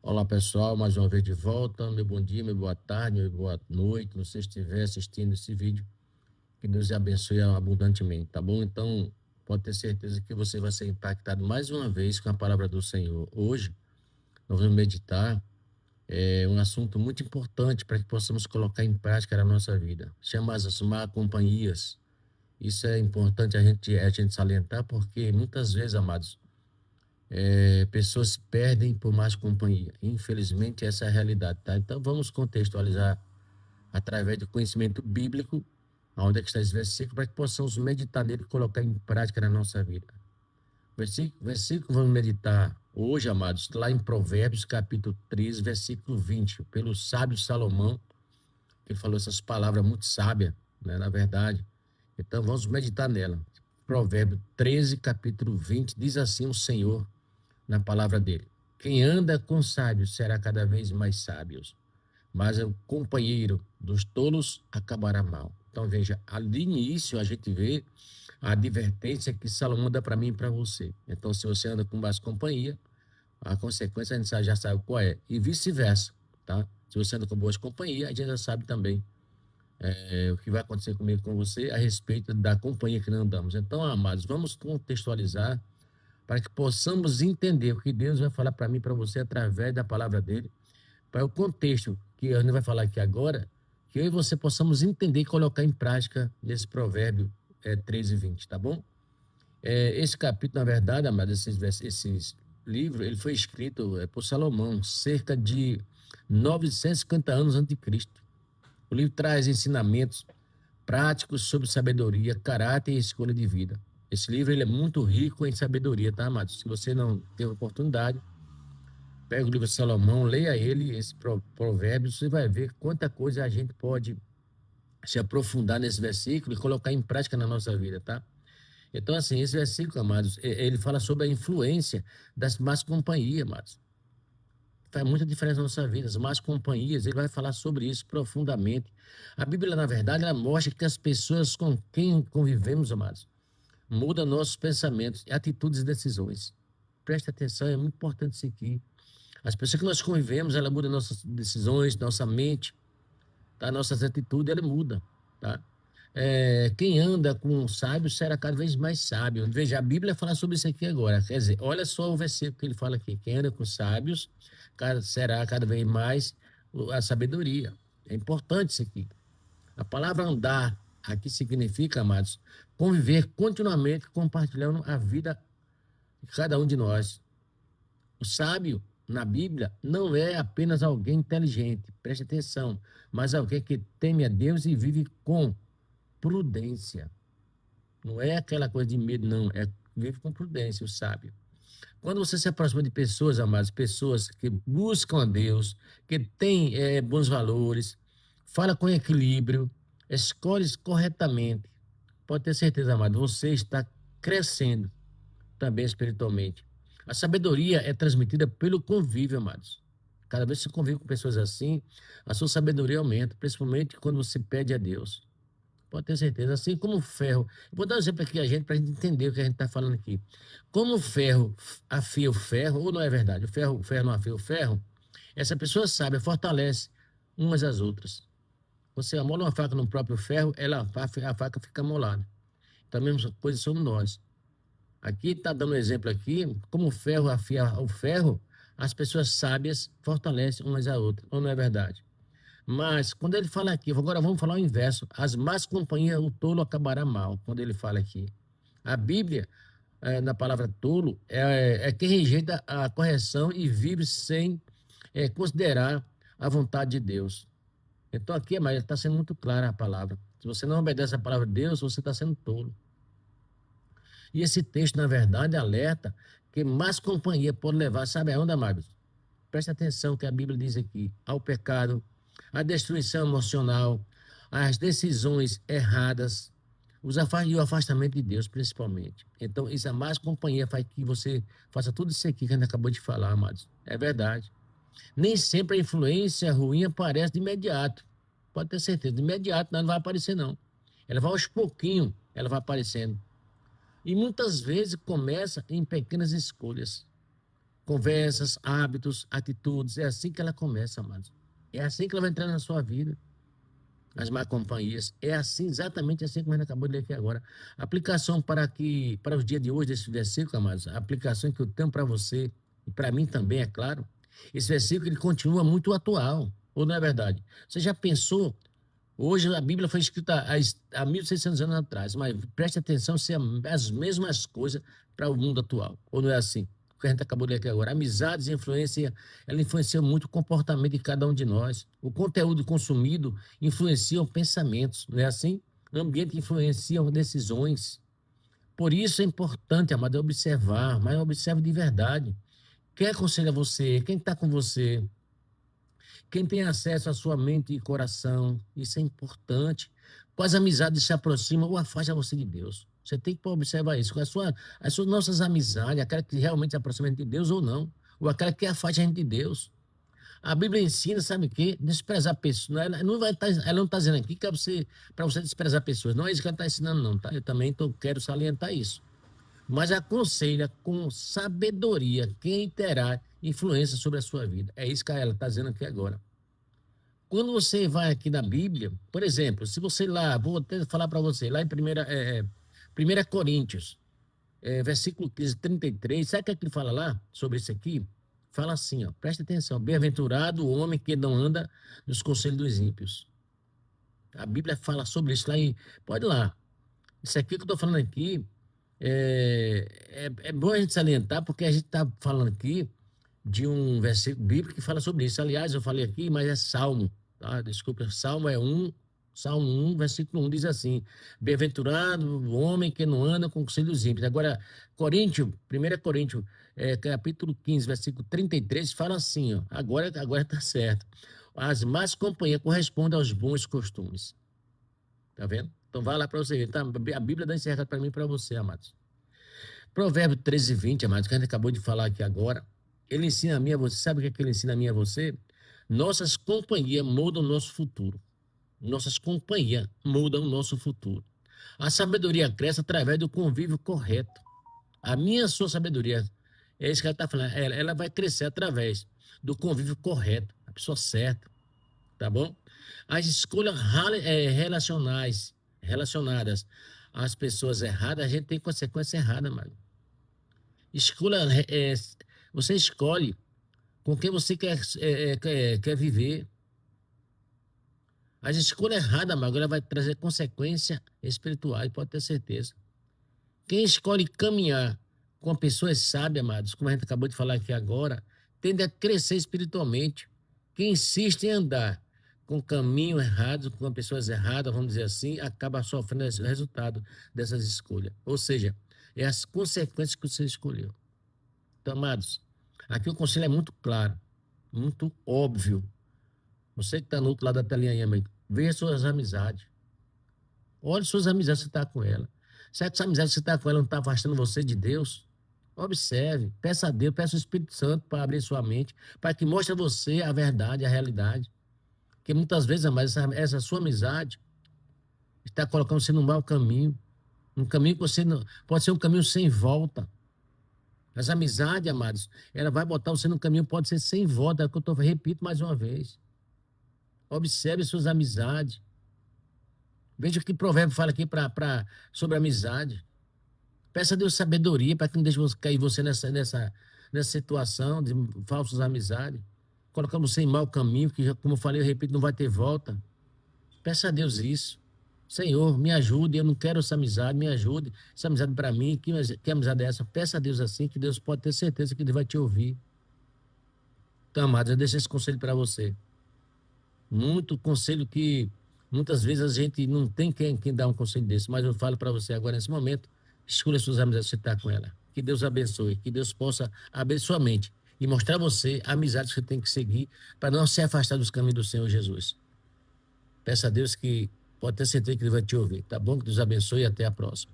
Olá pessoal, mais uma vez de volta. Meu bom dia, meu boa tarde, meu boa noite. Você estiver assistindo esse vídeo, que Deus te abençoe abundantemente, tá bom? Então, pode ter certeza que você vai ser impactado mais uma vez com a palavra do Senhor. Hoje, nós vamos meditar um assunto muito importante para que possamos colocar em prática na nossa vida. Chama as más companhias. Isso é importante a gente salientar, porque muitas vezes, amados, pessoas se perdem por mais companhia. Infelizmente, essa é a realidade, tá? Então, vamos contextualizar através do conhecimento bíblico, onde é que está esse versículo, para que possamos meditar nele e colocar em prática na nossa vida. Versículo vamos meditar hoje, amados, lá em Provérbios, capítulo 13, versículo 20, pelo sábio Salomão, que ele falou essas palavras muito sábias, né, na verdade. Então, vamos meditar nela. Provérbio 13, capítulo 20, diz assim o Senhor, na palavra dele: quem anda com sábios será cada vez mais sábio, mas o companheiro dos tolos acabará mal. Então veja, ali de início a gente vê a advertência que Salomão dá para mim e para você. Então, se você anda com mais companhia, a consequência a gente já sabe qual é, e vice-versa, tá? Se você anda com boas companhias, a gente já sabe também o que vai acontecer comigo e com você a respeito da companhia que nós andamos. Então, amados, vamos contextualizar para que possamos entender o que Deus vai falar para mim e para você através da palavra dele, para o contexto que a gente vai falar aqui agora, que eu e você possamos entender e colocar em prática nesse provérbio 13 e 20, tá bom? Esse capítulo, na verdade, amado, esses livros, ele foi escrito por Salomão, cerca de 950 anos antes de Cristo. O livro traz ensinamentos práticos sobre sabedoria, caráter e escolha de vida. Esse livro ele é muito rico em sabedoria, tá, amados? Se você não teve oportunidade, pega o livro de Salomão, leia ele, esse provérbio, você vai ver quanta coisa a gente pode se aprofundar nesse versículo e colocar em prática na nossa vida, tá? Então, assim, esse versículo, amados, ele fala sobre a influência das más companhias, amados. Faz muita diferença na nossa vida. As más companhias, ele vai falar sobre isso profundamente. A Bíblia, na verdade, ela mostra que as pessoas com quem convivemos, amados, mudam nossos pensamentos, atitudes e decisões. Preste atenção, é muito importante isso aqui. As pessoas que nós convivemos, ela muda nossas decisões, nossa mente, tá? Nossas atitudes, ela muda, tá? Quem anda com um sábio será cada vez mais sábio. Veja, a Bíblia fala sobre isso aqui agora. Quer dizer, olha só o versículo que ele fala aqui. Quem anda com sábios será cada vez mais a sabedoria. É importante isso aqui. A palavra andar aqui significa, amados, conviver continuamente compartilhando a vida de cada um de nós. O sábio, na Bíblia, não é apenas alguém inteligente, preste atenção, mas alguém que teme a Deus e vive com prudência. Não é aquela coisa de medo, não, é vive com prudência, o sábio. Quando você se aproxima de pessoas, amadas, pessoas que buscam a Deus, que têm bons valores, fala com equilíbrio, escolhe corretamente, pode ter certeza, amado, você está crescendo também espiritualmente. A sabedoria é transmitida pelo convívio, amados. Cada vez que você convive com pessoas assim, a sua sabedoria aumenta, principalmente quando você pede a Deus. Pode ter certeza. Assim como o ferro. Eu vou dar um exemplo aqui a gente para a gente entender o que a gente está falando aqui. Como o ferro afia o ferro, ou não é verdade? O ferro não afia o ferro. Essa pessoa sabe, fortalece umas às outras. Você amola uma faca no próprio ferro, a faca fica amolada. Então, a mesma coisa somos nós. Aqui está dando um exemplo aqui, como o ferro afia o ferro, as pessoas sábias fortalecem umas a outras, ou não é verdade? Mas, quando ele fala aqui, agora vamos falar o inverso, as más companhias, o tolo acabará mal, quando ele fala aqui. A Bíblia, na palavra tolo, é quem rejeita a correção e vive sem considerar a vontade de Deus. Então aqui, mas está sendo muito clara a palavra. Se você não obedece a palavra de Deus, você está sendo tolo. E esse texto, na verdade, alerta que mais companhia pode levar, sabe aonde, amados? Preste atenção que a Bíblia diz aqui, ao pecado, à destruição emocional, às decisões erradas, e o afastamento de Deus, principalmente. Então, isso a mais companhia faz que você faça tudo isso aqui que a gente acabou de falar, amados. É verdade. Nem sempre a influência ruim aparece de imediato. Pode ter certeza, de imediato não vai aparecer, não. Ela vai aos pouquinhos, ela vai aparecendo. E muitas vezes começa em pequenas escolhas. conversas, hábitos, atitudes. É assim que ela começa, amados. É assim que ela vai entrar na sua vida, as má companhias. É assim, exatamente assim como a gente acabou de ler aqui agora. A aplicação para os dias de hoje desse versículo, amados, a aplicação que eu tenho para você, e para mim também, é claro, esse versículo ele continua muito atual, ou não é verdade? Você já pensou? Hoje a Bíblia foi escrita há 1.600 anos atrás, mas preste atenção se é as mesmas coisas para o mundo atual, ou não é assim? O que a gente acabou de ler aqui agora. Amizades ela influencia muito o comportamento de cada um de nós. O conteúdo consumido influencia os pensamentos, não é assim? O ambiente influencia as decisões. Por isso é importante, amado, observar, mas observe de verdade. Quem aconselha você? Quem está com você? Quem tem acesso à sua mente e coração, isso é importante. Quais amizades se aproximam ou afastam você de Deus? Você tem que observar isso. As suas nossas amizades, aquela que realmente se aproxima de Deus ou não, ou aquela que afasta a gente de Deus. A Bíblia ensina, sabe o quê? Desprezar pessoas. Ela não está dizendo aqui que é para você desprezar pessoas. Não é isso que ela está ensinando, não. Tá? Eu também quero salientar isso. Mas aconselha com sabedoria quem terá influência sobre a sua vida. É isso que ela está dizendo aqui agora. Quando você vai aqui na Bíblia, por exemplo, se você lá, vou até falar para você, lá em 1 Coríntios, versículo 15, 33, sabe o que é que ele fala lá sobre isso aqui? Fala assim, ó, presta atenção, bem-aventurado o homem que não anda nos conselhos dos ímpios. A Bíblia fala sobre isso lá pode ir lá. Isso aqui que eu estou falando aqui, é bom a gente salientar, porque a gente está falando aqui de um versículo bíblico que fala sobre isso. Aliás, eu falei aqui, mas é Salmo, tá? Desculpa, Salmo 1, versículo 1 diz assim: bem-aventurado o homem que não anda com conselhos ímpios. Agora, 1 Coríntios, capítulo 15, versículo 33, fala assim, ó, agora está certo. As más companhias correspondem aos bons costumes. Tá vendo? Então vai lá para você ver. Tá? A Bíblia dá encerrado para mim e para você, amados. Provérbio 13, 20, amados, que a gente acabou de falar aqui agora. Ele ensina a mim a você. Sabe o que é que ele ensina a mim a você? Nossas companhias mudam o nosso futuro. Nossas companhias mudam o nosso futuro. A sabedoria cresce através do convívio correto. A sua sabedoria, é isso que ela está falando, ela vai crescer através do convívio correto, a pessoa certa, tá bom? As escolhas relacionadas às pessoas erradas, a gente tem consequência errada, mano. Escolha, você escolhe com quem você quer viver. As escolhas erradas, mas agora vai trazer consequências espirituais, pode ter certeza. Quem escolhe caminhar com pessoas sábias, amados, como a gente acabou de falar aqui agora, tende a crescer espiritualmente. Quem insiste em andar com caminho errado, com pessoas erradas, vamos dizer assim, acaba sofrendo o resultado dessas escolhas. Ou seja, é as consequências que você escolheu. Então, amados, aqui o conselho é muito claro, muito óbvio. Você que está no outro lado da telinha aí, mãe, veja suas amizades. Olhe suas amizades que você está com ela. Será que essa amizade que você está com ela não está afastando você de Deus? Observe, peça a Deus, peça ao Espírito Santo para abrir sua mente, para que mostre a você a verdade, a realidade. Porque muitas vezes, mas essa sua amizade está colocando você num mau caminho. Um caminho que você não. Pode ser um caminho sem volta. As amizades, amados, ela vai botar você num caminho, pode ser sem volta, é o que eu repito mais uma vez. Observe suas amizades. Veja o que o provérbio fala aqui sobre amizade. Peça a Deus sabedoria para que não deixe cair você nessa situação de falsas amizades. Colocando você em mau caminho, que, como eu falei, eu repito, não vai ter volta. Peça a Deus isso. Senhor, me ajude, eu não quero essa amizade, me ajude. Essa amizade para mim, que amizade é essa? Peça a Deus assim, que Deus pode ter certeza que Ele vai te ouvir. Então, amados, eu deixo esse conselho para você. Muito conselho que muitas vezes a gente não tem quem dá um conselho desse, mas eu falo para você agora nesse momento, escolha suas amizades, você está com ela. Que Deus abençoe, que Deus possa abrir sua mente e mostrar a você a amizade que você tem que seguir para não se afastar dos caminhos do Senhor Jesus. Peça a Deus que pode ter certeza que Ele vai te ouvir, tá bom? Que Deus abençoe e até a próxima.